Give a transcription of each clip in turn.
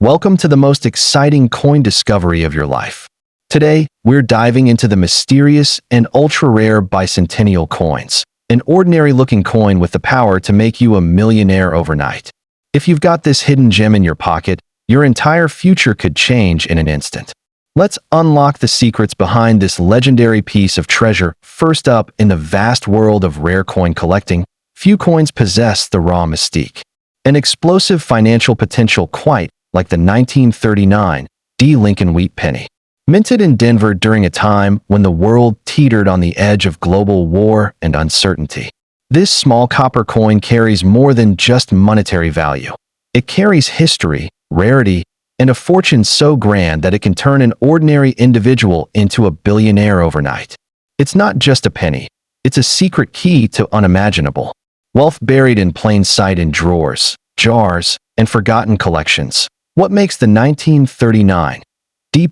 Welcome to the most exciting coin discovery of your life. Today, we're diving into the mysterious and ultra-rare bicentennial coins, an ordinary-looking coin with the power to make you a millionaire overnight. If you've got this hidden gem in your pocket, your entire future could change in an instant. Let's unlock the secrets behind this legendary piece of treasure. First up, in the vast world of rare coin collecting, few coins possess the raw mystique. An explosive financial potential quite like the 1939 Lincoln Wheat penny. Minted in Denver during a time when the world teetered on the edge of global war and uncertainty. This small copper coin carries more than just monetary value. It carries history, rarity, and a fortune so grand that it can turn an ordinary individual into a billionaire overnight. It's not just a penny. It's a secret key to unimaginable wealth buried in plain sight in drawers, jars, and forgotten collections. What makes the 1939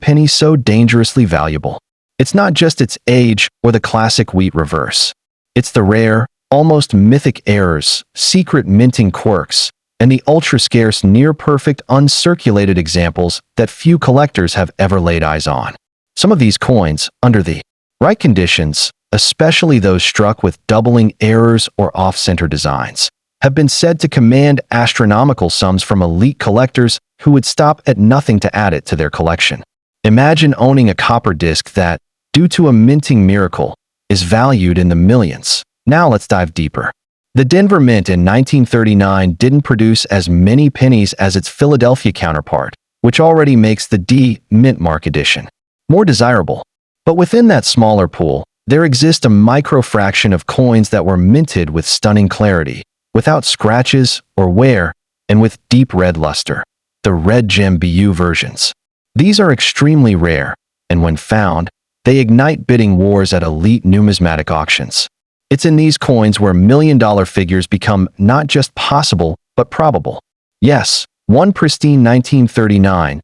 penny so dangerously valuable? It's not just its age or the classic wheat reverse. It's the rare, almost mythic errors, secret minting quirks, and the ultra-scarce near-perfect uncirculated examples that few collectors have ever laid eyes on. Some of these coins, under the right conditions, especially those struck with doubling errors or off-center designs, have been said to command astronomical sums from elite collectors who would stop at nothing to add it to their collection. Imagine owning a copper disc that, due to a minting miracle, is valued in the millions. Now let's dive deeper. The Denver Mint in 1939 didn't produce as many pennies as its Philadelphia counterpart, which already makes the Mint Mark edition more desirable. But within that smaller pool, there exists a microfraction of coins that were minted with stunning clarity, without scratches or wear, and with deep red luster. The red gem BU versions. These are extremely rare, and when found, they ignite bidding wars at elite numismatic auctions. It's in these coins where million-dollar figures become not just possible, but probable. Yes, one pristine 1939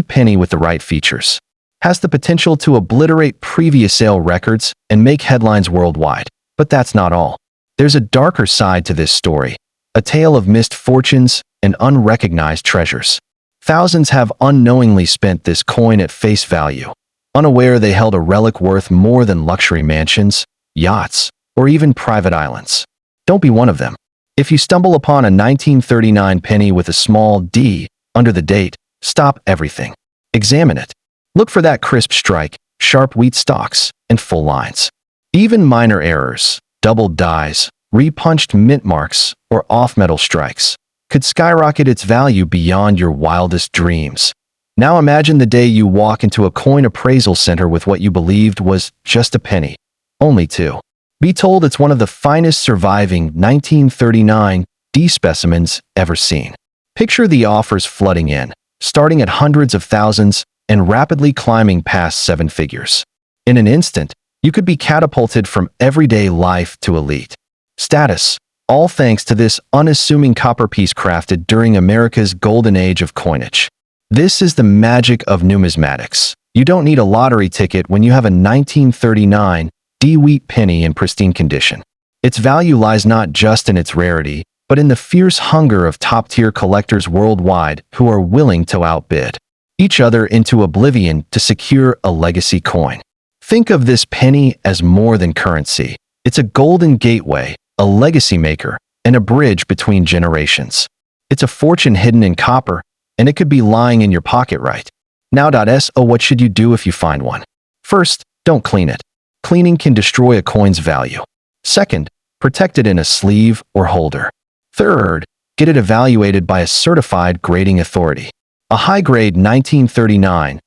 penny with the right features has the potential to obliterate previous sale records and make headlines worldwide. But that's not all. There's a darker side to this story, a tale of missed fortunes and unrecognized treasures. Thousands have unknowingly spent this coin at face value, unaware they held a relic worth more than luxury mansions, yachts, or even private islands. Don't be one of them. If you stumble upon a 1939 penny with a small d under the date, stop everything. Examine it. Look for that crisp strike, sharp wheat stalks, and full lines. Even minor errors, doubled dies, repunched mint marks, or off-metal strikes could skyrocket its value beyond your wildest dreams. Now imagine the day you walk into a coin appraisal center with what you believed was just a penny, only to be told it's one of the finest surviving 1939 specimens ever seen. Picture the offers flooding in, starting at hundreds of thousands and rapidly climbing past seven figures. In an instant, you could be catapulted from everyday life to elite status, all thanks to this unassuming copper piece crafted during America's golden age of coinage. This is the magic of numismatics. You don't need a lottery ticket when you have a 1939 wheat penny in pristine condition. Its value lies not just in its rarity, but in the fierce hunger of top-tier collectors worldwide who are willing to outbid each other into oblivion to secure a legacy coin. Think of this penny as more than currency. It's a golden gateway, a legacy maker, and a bridge between generations. It's a fortune hidden in copper, and it could be lying in your pocket right now. What should you do if you find one? First, don't clean it. Cleaning can destroy a coin's value. Second, protect it in a sleeve or holder. Third, get it evaluated by a certified grading authority. A high-grade 1939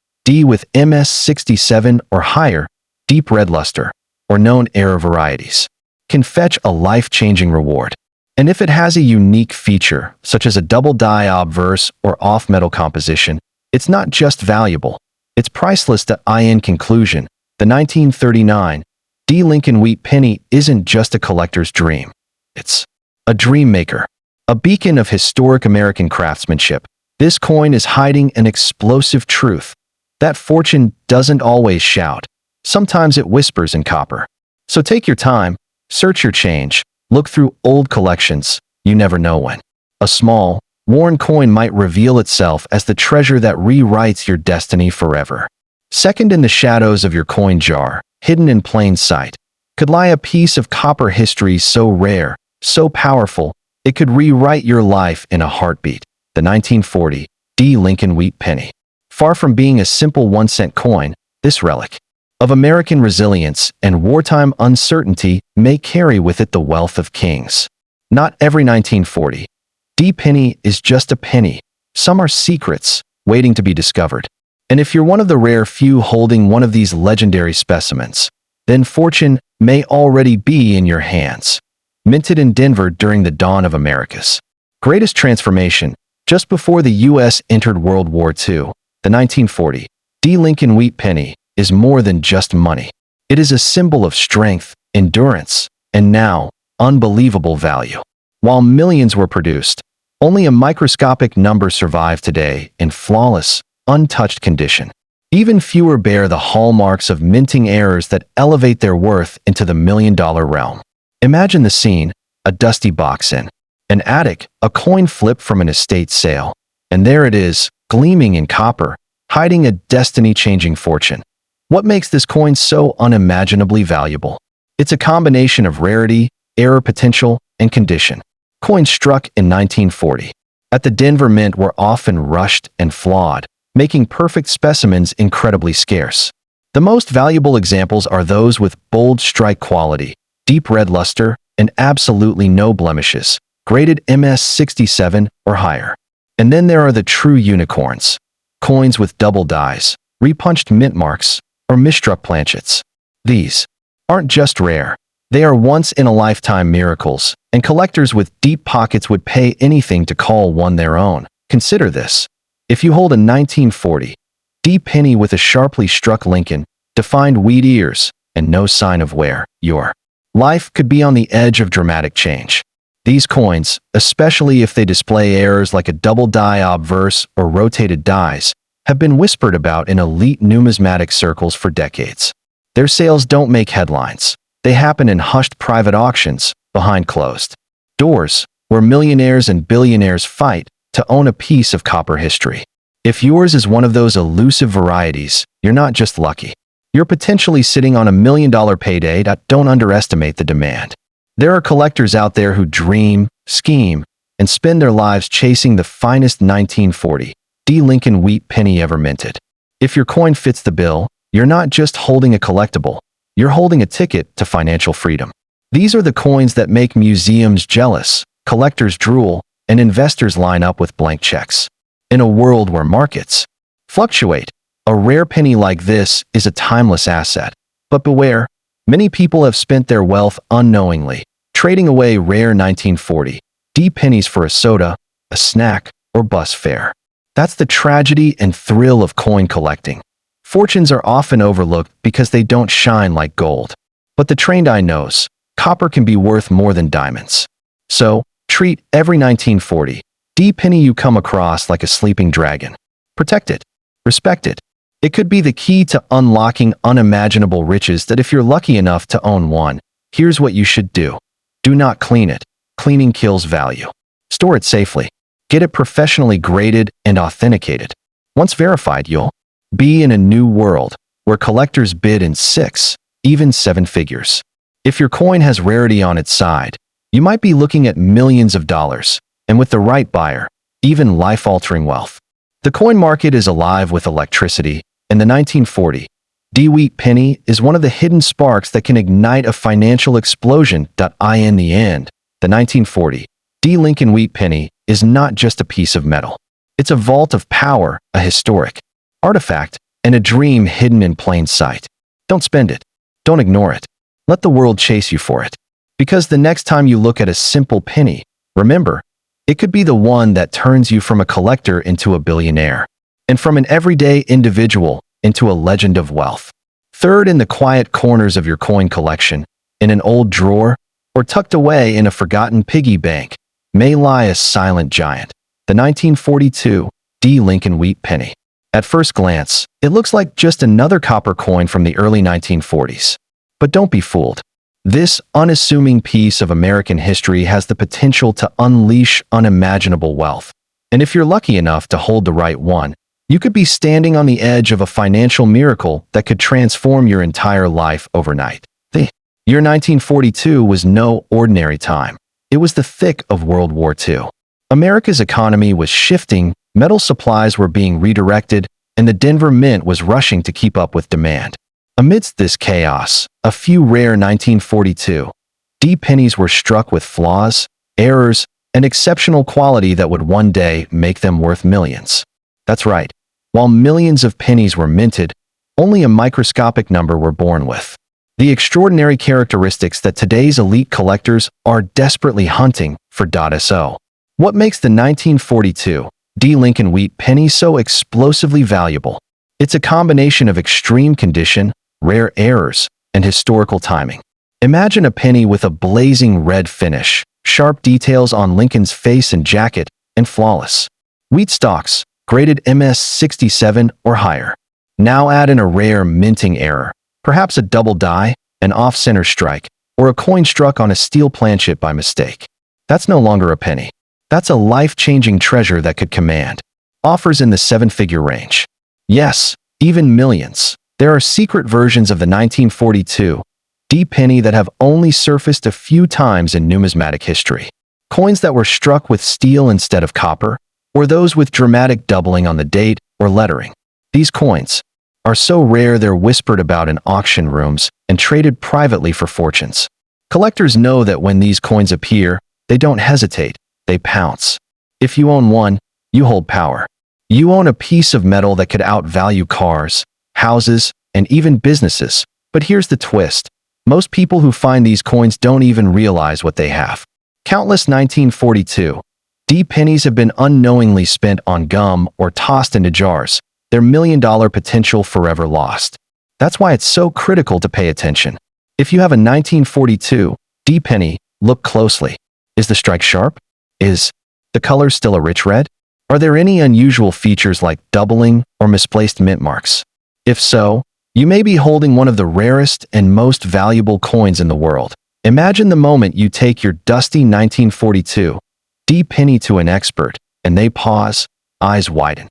with MS67 or higher, deep red luster, or known error varieties, can fetch a life-changing reward. And if it has a unique feature, such as a double die obverse or off-metal composition, it's not just valuable, it's priceless. In conclusion, the 1939 Lincoln Wheat penny isn't just a collector's dream. It's a dream maker, a beacon of historic American craftsmanship. This coin is hiding an explosive truth. That fortune doesn't always shout. Sometimes it whispers in copper. So take your time, search your change, look through old collections. You never know when a small, worn coin might reveal itself as the treasure that rewrites your destiny forever. Second, in the shadows of your coin jar, hidden in plain sight, could lie a piece of copper history so rare, so powerful, it could rewrite your life in a heartbeat. The 1940 D. Lincoln Wheat Penny. Far from being a simple 1-cent coin, this relic of American resilience and wartime uncertainty may carry with it the wealth of kings. Not every 1940 D penny is just a penny. Some are secrets, waiting to be discovered. And if you're one of the rare few holding one of these legendary specimens, then fortune may already be in your hands. Minted in Denver during the dawn of America's greatest transformation, just before the U.S. entered World War II, the 1940 D. Lincoln Wheat Penny is more than just money. It is a symbol of strength, endurance, and now, unbelievable value. While millions were produced, only a microscopic number survive today in flawless, untouched condition. Even fewer bear the hallmarks of minting errors that elevate their worth into the million-dollar realm. Imagine the scene: a dusty box in an attic, a coin flipped from an estate sale, and there it is, gleaming in copper, hiding a destiny-changing fortune. What makes this coin so unimaginably valuable? It's a combination of rarity, error potential, and condition. Coins struck in 1940 at the Denver Mint were often rushed and flawed, making perfect specimens incredibly scarce. The most valuable examples are those with bold strike quality, deep red luster, and absolutely no blemishes, graded MS67 or higher. And then there are the true unicorns, coins with double dies, repunched mint marks, or misstruck planchets. These aren't just rare. They are once-in-a-lifetime miracles, and collectors with deep pockets would pay anything to call one their own. Consider this. If you hold a 1940 D penny with a sharply struck Lincoln, defined wheat ears, and no sign of wear, your life could be on the edge of dramatic change. These coins, especially if they display errors like a double die obverse or rotated dies, have been whispered about in elite numismatic circles for decades. Their sales don't make headlines. They happen in hushed private auctions, behind closed doors, where millionaires and billionaires fight to own a piece of copper history. If yours is one of those elusive varieties, you're not just lucky. You're potentially sitting on $1 million payday. Don't underestimate the demand. There are collectors out there who dream, scheme, and spend their lives chasing the finest 1940 D. Lincoln Wheat Penny ever minted. If your coin fits the bill, you're not just holding a collectible, you're holding a ticket to financial freedom. These are the coins that make museums jealous, collectors drool, and investors line up with blank checks. In a world where markets fluctuate, a rare penny like this is a timeless asset. But beware, many people have spent their wealth unknowingly, trading away rare 1940 D pennies for a soda, a snack, or bus fare. That's the tragedy and thrill of coin collecting. Fortunes are often overlooked because they don't shine like gold. But the trained eye knows, copper can be worth more than diamonds. So, treat every 1940 D penny you come across like a sleeping dragon. Protect it. Respect it. It could be the key to unlocking unimaginable riches that if you're lucky enough to own one, here's what you should do. Do not clean it. Cleaning kills value. Store it safely. Get it professionally graded and authenticated. Once verified, you'll be in a new world where collectors bid in 6, even 7 figures. If your coin has rarity on its side, you might be looking at millions of dollars, and with the right buyer, even life-altering wealth. The coin market is alive with electricity, and the 1940 D Wheat Penny is one of the hidden sparks that can ignite a financial explosion. In the end, the 1940 D Lincoln Wheat Penny is not just a piece of metal. It's a vault of power, a historic artifact, and a dream hidden in plain sight. Don't spend it. Don't ignore it. Let the world chase you for it. Because the next time you look at a simple penny, remember, it could be the one that turns you from a collector into a billionaire, and from an everyday individual into a legend of wealth. Third, in the quiet corners of your coin collection, in an old drawer, or tucked away in a forgotten piggy bank, may lie a silent giant, the 1942 D Lincoln Wheat Penny. At first glance, it looks like just another copper coin from the early 1940s. But don't be fooled. This unassuming piece of American history has the potential to unleash unimaginable wealth. And if you're lucky enough to hold the right one, you could be standing on the edge of a financial miracle that could transform your entire life overnight. The year 1942 was no ordinary time. It was the thick of World War II. America's economy was shifting, metal supplies were being redirected, and the Denver Mint was rushing to keep up with demand. Amidst this chaos, a few rare 1942 D pennies were struck with flaws, errors, and exceptional quality that would one day make them worth millions. That's right. While millions of pennies were minted, only a microscopic number were born with. The extraordinary characteristics that today's elite collectors are desperately hunting for. So, what makes the 1942 D Lincoln Wheat penny so explosively valuable? It's a combination of extreme condition, rare errors, and historical timing. Imagine a penny with a blazing red finish, sharp details on Lincoln's face and jacket, and flawless wheat stalks, graded MS-67 or higher. Now add in a rare minting error, perhaps a double die, an off-center strike, or a coin struck on a steel planchet by mistake. That's no longer a penny. That's a life-changing treasure that could command offers in the seven-figure range. Yes, even millions. There are secret versions of the 1942 D penny that have only surfaced a few times in numismatic history. Coins that were struck with steel instead of copper, or those with dramatic doubling on the date or lettering. These coins are so rare they're whispered about in auction rooms and traded privately for fortunes. Collectors know that when these coins appear, they don't hesitate, they pounce. If you own one, you hold power. You own a piece of metal that could outvalue cars, houses, and even businesses. But here's the twist. Most people who find these coins don't even realize what they have. Countless 1942 D pennies have been unknowingly spent on gum or tossed into jars, their million-dollar potential forever lost. That's why it's so critical to pay attention. If you have a 1942 D penny, look closely. Is the strike sharp? Is the color still a rich red? Are there any unusual features like doubling or misplaced mint marks? If so, you may be holding one of the rarest and most valuable coins in the world. Imagine the moment you take your dusty 1942 D penny to an expert, and they pause, eyes widen,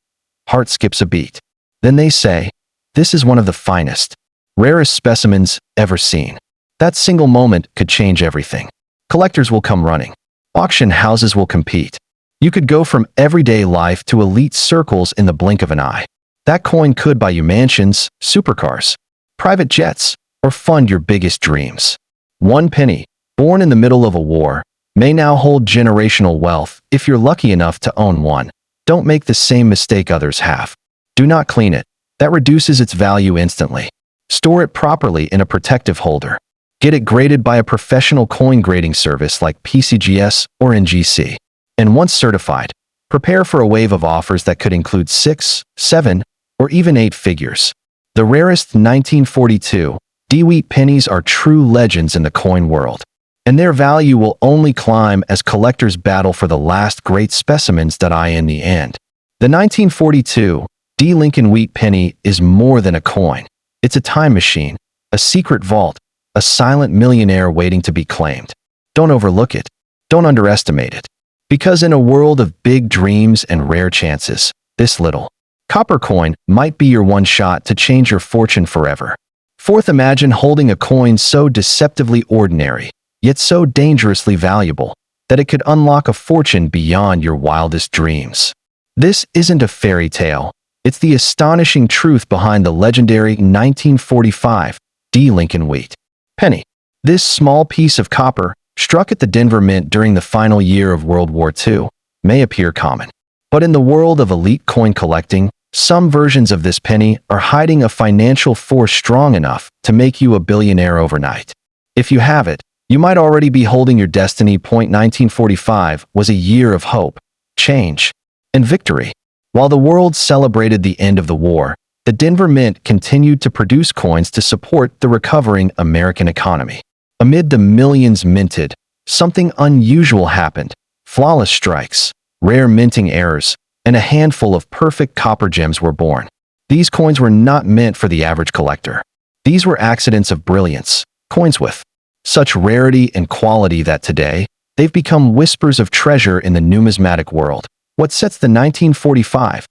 heart skips a beat. Then they say, "This is one of the finest, rarest specimens ever seen." That single moment could change everything. Collectors will come running. Auction houses will compete. You could go from everyday life to elite circles in the blink of an eye. That coin could buy you mansions, supercars, private jets, or fund your biggest dreams. One penny, born in the middle of a war, may now hold generational wealth if you're lucky enough to own one. Don't make the same mistake others have. Do not clean it. That reduces its value instantly. Store it properly in a protective holder. Get it graded by a professional coin grading service like PCGS or NGC. And once certified, prepare for a wave of offers that could include 6, 7, or even 8 figures. The rarest 1942 D wheat pennies are true legends in the coin world, and their value will only climb as collectors battle for the last great specimens that eye in the end. The 1942 D Lincoln Wheat penny is more than a coin. It's a time machine, a secret vault, a silent millionaire waiting to be claimed. Don't overlook it. Don't underestimate it. Because in a world of big dreams and rare chances, this little copper coin might be your one shot to change your fortune forever. Fourth, imagine holding a coin so deceptively ordinary, yet so dangerously valuable, that it could unlock a fortune beyond your wildest dreams. This isn't a fairy tale. It's the astonishing truth behind the legendary 1945 D Lincoln Wheat penny. This small piece of copper, struck at the Denver Mint during the final year of World War II, may appear common. But in the world of elite coin collecting, some versions of this penny are hiding a financial force strong enough to make you a billionaire overnight. If you have it, you might already be holding your destiny. 1945 was a year of hope, change, and victory. While the world celebrated the end of the war, the Denver Mint continued to produce coins to support the recovering American economy. Amid the millions minted, something unusual happened. Flawless strikes, rare minting errors, and a handful of perfect copper gems were born. These coins were not meant for the average collector. These were accidents of brilliance, coins with such rarity and quality that today, they've become whispers of treasure in the numismatic world. What sets the 1945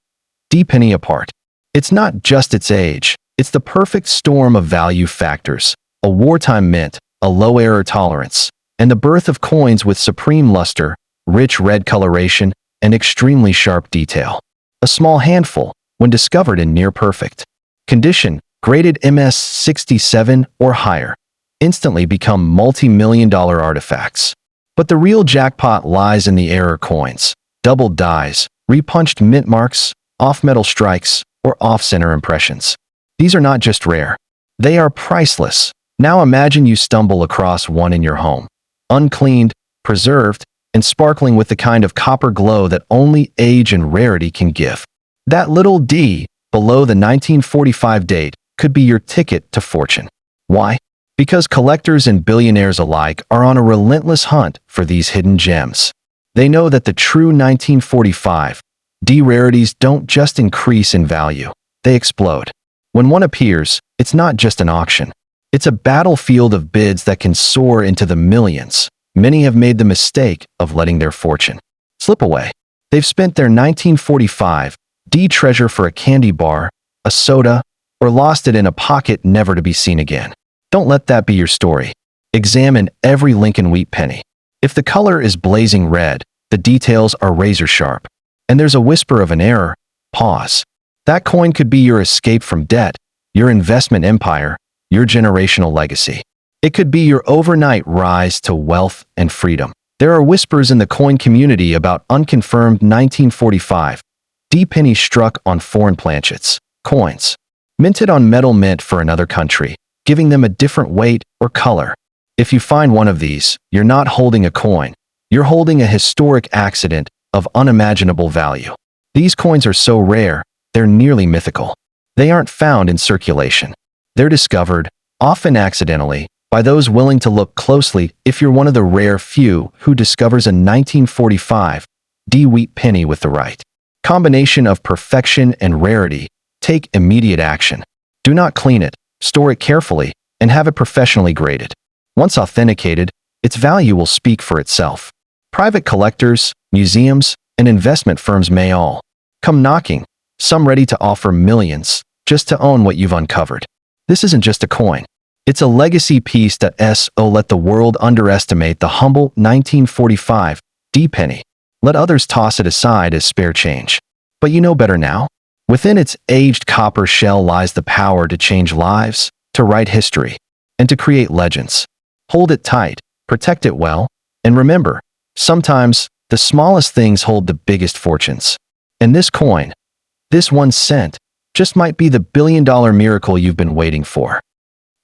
D penny apart? It's not just its age, it's the perfect storm of value factors, a wartime mint, a low error tolerance, and the birth of coins with supreme luster, rich red coloration, and extremely sharp detail. A small handful, when discovered in near-perfect condition, graded MS-67 or higher, instantly become multi-million-dollar artifacts. But the real jackpot lies in the error coins, doubled dies, repunched mint marks, off-metal strikes, or off-center impressions. These are not just rare. They are priceless. Now imagine you stumble across one in your home, uncleaned, preserved, and sparkling with the kind of copper glow that only age and rarity can give. That little D below the 1945 date could be your ticket to fortune. Why? Because collectors and billionaires alike are on a relentless hunt for these hidden gems. They know that the true 1945 D rarities don't just increase in value, they explode. When one appears, it's not just an auction. It's a battlefield of bids that can soar into the millions. Many have made the mistake of letting their fortune slip away. They've spent their 1945 D treasure for a candy bar, a soda, or lost it in a pocket never to be seen again. Don't let that be your story. Examine every Lincoln wheat penny. If the color is blazing red, the details are razor sharp, and there's a whisper of an error, pause. That coin could be your escape from debt, your investment empire, your generational legacy. It could be your overnight rise to wealth and freedom. There are whispers in the coin community about unconfirmed 1945 D pennies struck on foreign planchets, coins, minted on metal mint for another country, giving them a different weight or color. If you find one of these, you're not holding a coin. You're holding a historic accident of unimaginable value. These coins are so rare, they're nearly mythical. They aren't found in circulation. They're discovered, often accidentally, by those willing to look closely. If you're one of the rare few who discovers a 1945 D wheat penny with the right combination of perfection and rarity, take immediate action. Do not clean it, store it carefully, and have it professionally graded. Once authenticated, its value will speak for itself. Private collectors, museums, and investment firms may all come knocking, some ready to offer millions just to own what you've uncovered. This isn't just a coin. It's a legacy piece that let the world underestimate the humble 1945 D penny. Let others toss it aside as spare change. But you know better now. Within its aged copper shell lies the power to change lives, to write history, and to create legends. Hold it tight, protect it well, and remember, sometimes the smallest things hold the biggest fortunes. And this coin, this 1 cent, just might be the billion-dollar miracle you've been waiting for.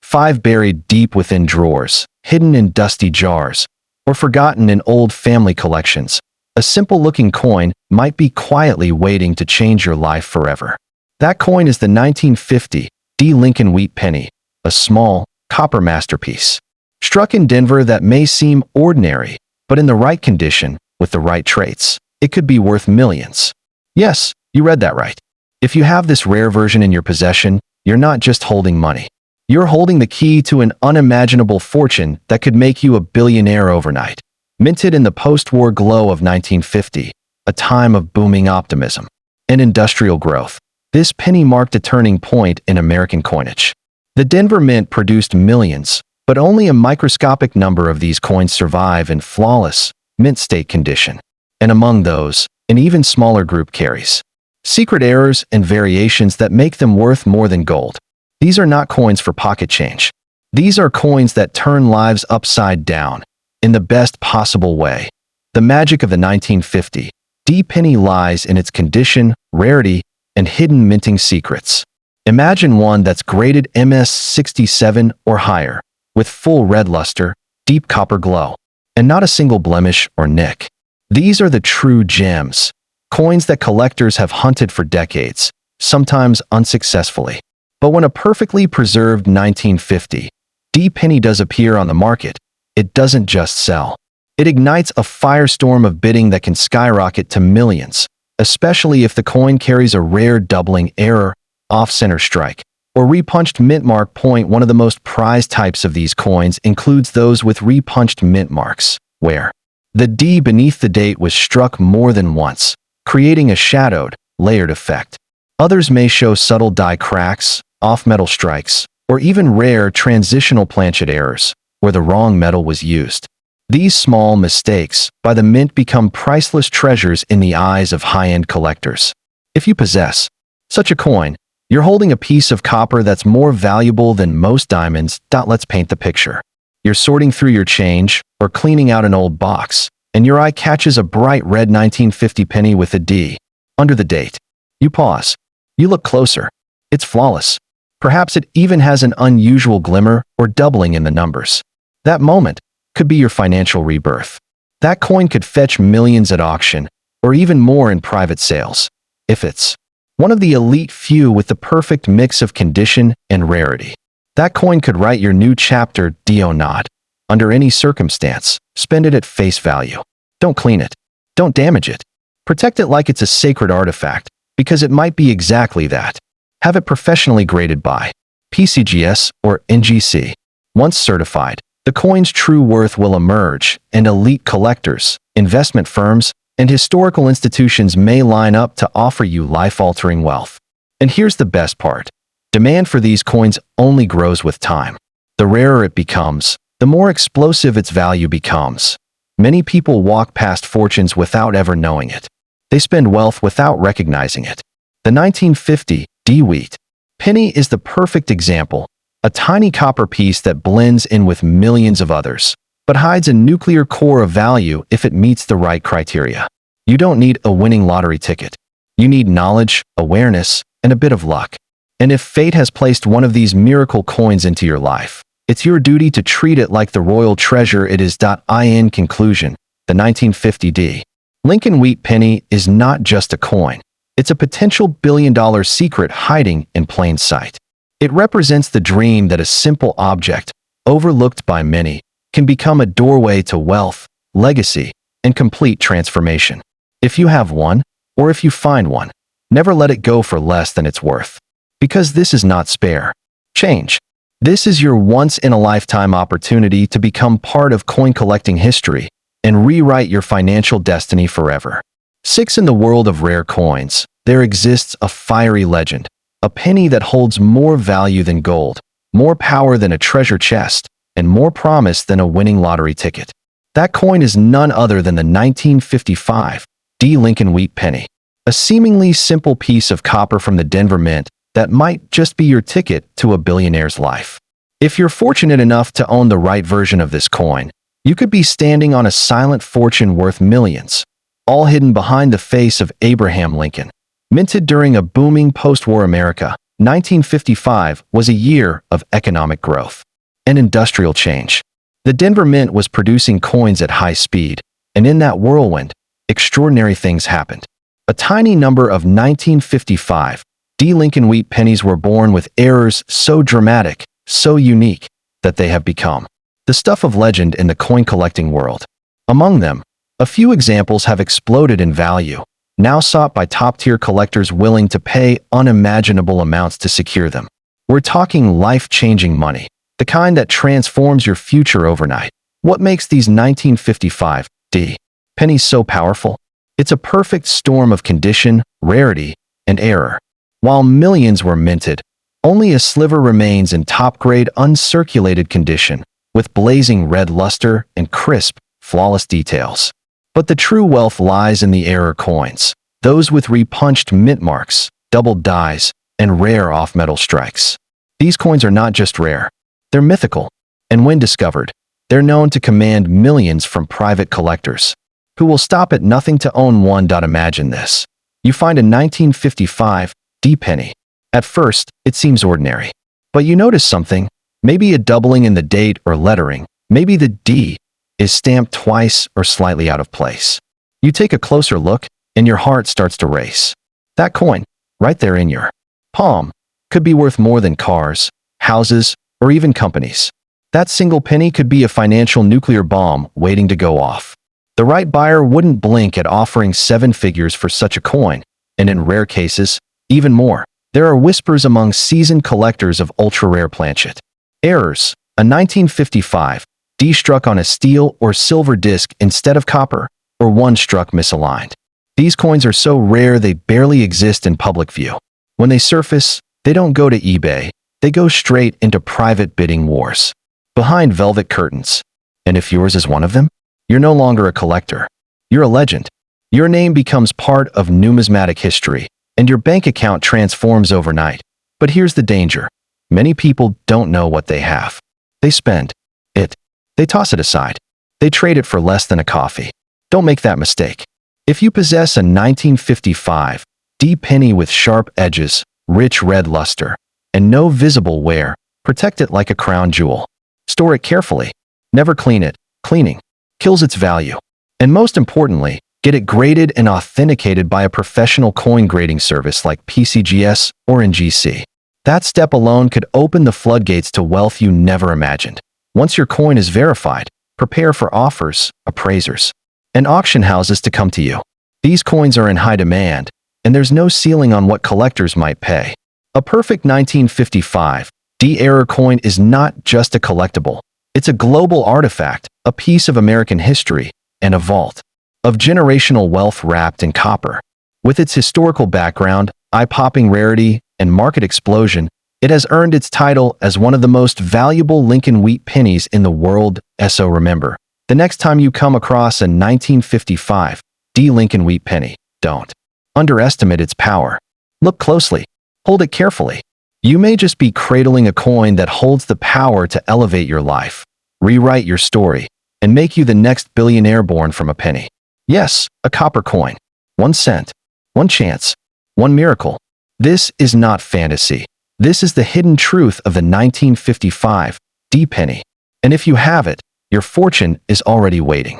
5 buried deep within drawers, hidden in dusty jars, or forgotten in old family collections. A simple-looking coin might be quietly waiting to change your life forever. That coin is the 1950 D Lincoln wheat penny, a small, copper masterpiece. Struck in Denver that may seem ordinary, but in the right condition, with the right traits, it could be worth millions. Yes, you read that right. If you have this rare version in your possession, you're not just holding money. You're holding the key to an unimaginable fortune that could make you a billionaire overnight. Minted in the post-war glow of 1950, a time of booming optimism and industrial growth, this penny marked a turning point in American coinage. The Denver Mint produced millions, but only a microscopic number of these coins survive in flawless, mint state condition. And among those, an even smaller group carries secret errors and variations that make them worth more than gold. These are not coins for pocket change. These are coins that turn lives upside down, in the best possible way. The magic of the 1950 D penny lies in its condition, rarity, and hidden minting secrets. Imagine one that's graded MS-67 or higher, with full red luster, deep copper glow, and not a single blemish or nick. These are the true gems, coins that collectors have hunted for decades, sometimes unsuccessfully. But when a perfectly preserved 1950 D penny does appear on the market, it doesn't just sell. It ignites a firestorm of bidding that can skyrocket to millions, especially if the coin carries a rare doubling error, off-center strike, or repunched mint mark point. One of the most prized types of these coins includes those with repunched mint marks, where the D beneath the date was struck more than once, creating a shadowed, layered effect. Others may show subtle die cracks, off-metal strikes, or even rare transitional planchet errors, where the wrong metal was used. These small mistakes by the mint become priceless treasures in the eyes of high-end collectors. If you possess such a coin, you're holding a piece of copper that's more valuable than most diamonds. Let's paint the picture. You're sorting through your change or cleaning out an old box, and your eye catches a bright red 1950 penny with a D under the date. You pause. You look closer. It's flawless. Perhaps it even has an unusual glimmer or doubling in the numbers. That moment could be your financial rebirth. That coin could fetch millions at auction, or even more in private sales, if it's one of the elite few with the perfect mix of condition and rarity. That coin could write your new chapter. Do not, under any circumstance, spend it at face value. Don't clean it. Don't damage it. Protect it like it's a sacred artifact, because it might be exactly that. Have it professionally graded by PCGS or NGC. Once certified, the coin's true worth will emerge, and elite collectors, investment firms, and historical institutions may line up to offer you life-altering wealth. And here's the best part. Demand for these coins only grows with time. The rarer it becomes, the more explosive its value becomes. Many people walk past fortunes without ever knowing it. They spend wealth without recognizing it. The 1950 D-Wheat penny is the perfect example. A tiny copper piece that blends in with millions of others, but hides a nuclear core of value if it meets the right criteria. You don't need a winning lottery ticket. You need knowledge, awareness, and a bit of luck. And if fate has placed one of these miracle coins into your life, it's your duty to treat it like the royal treasure it is. In conclusion, the 1950 D. Lincoln Wheat penny is not just a coin. It's a potential billion-dollar secret hiding in plain sight. It represents the dream that a simple object, overlooked by many, can become a doorway to wealth, legacy, and complete transformation. If you have one, or if you find one, never let it go for less than it's worth. Because this is not spare change. This is your once-in-a-lifetime opportunity to become part of coin collecting history and rewrite your financial destiny forever. 6. In the world of rare coins, there exists a fiery legend. A penny that holds more value than gold, more power than a treasure chest, and more promise than a winning lottery ticket. That coin is none other than the 1955 D. Lincoln Wheat penny. A seemingly simple piece of copper from the Denver Mint that might just be your ticket to a billionaire's life. If you're fortunate enough to own the right version of this coin, you could be standing on a silent fortune worth millions, all hidden behind the face of Abraham Lincoln. Minted during a booming post-war America, 1955 was a year of economic growth and industrial change. The Denver Mint was producing coins at high speed, and in that whirlwind, extraordinary things happened. A tiny number of 1955 D. Lincoln Wheat pennies were born with errors so dramatic, so unique, that they have become the stuff of legend in the coin collecting world. Among them, a few examples have exploded in value, now sought by top-tier collectors willing to pay unimaginable amounts to secure them. We're talking life-changing money, the kind that transforms your future overnight. What makes these 1955 D. pennies so powerful? It's a perfect storm of condition, rarity, and error. While millions were minted, only a sliver remains in top-grade uncirculated condition, with blazing red luster and crisp, flawless details. But the true wealth lies in the error coins, those with repunched mint marks, doubled dies, and rare off-metal strikes. These coins are not just rare, they're mythical, and when discovered, they're known to command millions from private collectors, who will stop at nothing to own one. Imagine this. You find a 1955 D penny. At first, it seems ordinary. But you notice something, maybe a doubling in the date or lettering, maybe the D is stamped twice or slightly out of place. You take a closer look, and your heart starts to race. That coin, right there in your palm, could be worth more than cars, houses, or even companies. That single penny could be a financial nuclear bomb waiting to go off. The right buyer wouldn't blink at offering 7 figures for such a coin, and in rare cases, even more. There are whispers among seasoned collectors of ultra-rare planchet errors. A 1955 D struck on a steel or silver disc instead of copper, or one struck misaligned. These coins are so rare they barely exist in public view. When they surface, they don't go to eBay. They go straight into private bidding wars, behind velvet curtains. And if yours is one of them, you're no longer a collector. You're a legend. Your name becomes part of numismatic history, and your bank account transforms overnight. But here's the danger. Many people don't know what they have. They spend it. They toss it aside. They trade it for less than a coffee. Don't make that mistake. If you possess a 1955 D penny with sharp edges, rich red luster, and no visible wear, protect it like a crown jewel. Store it carefully. Never clean it. Cleaning kills its value. And most importantly, get it graded and authenticated by a professional coin grading service like PCGS or NGC. That step alone could open the floodgates to wealth you never imagined. Once your coin is verified, prepare for offers, appraisers, and auction houses to come to you. These coins are in high demand, and there's no ceiling on what collectors might pay. A perfect 1955 D-era coin is not just a collectible. It's a global artifact, a piece of American history, and a vault of generational wealth wrapped in copper. With its historical background, eye-popping rarity, and market explosion, it has earned its title as one of the most valuable Lincoln wheat pennies in the world. So remember, the next time you come across a 1955 D Lincoln wheat penny, don't underestimate its power. Look closely. Hold it carefully. You may just be cradling a coin that holds the power to elevate your life, rewrite your story, and make you the next billionaire born from a penny. Yes, a copper coin. 1 cent. 1 chance. 1 miracle. This is not fantasy. This is the hidden truth of the 1955 D penny. And if you have it, your fortune is already waiting.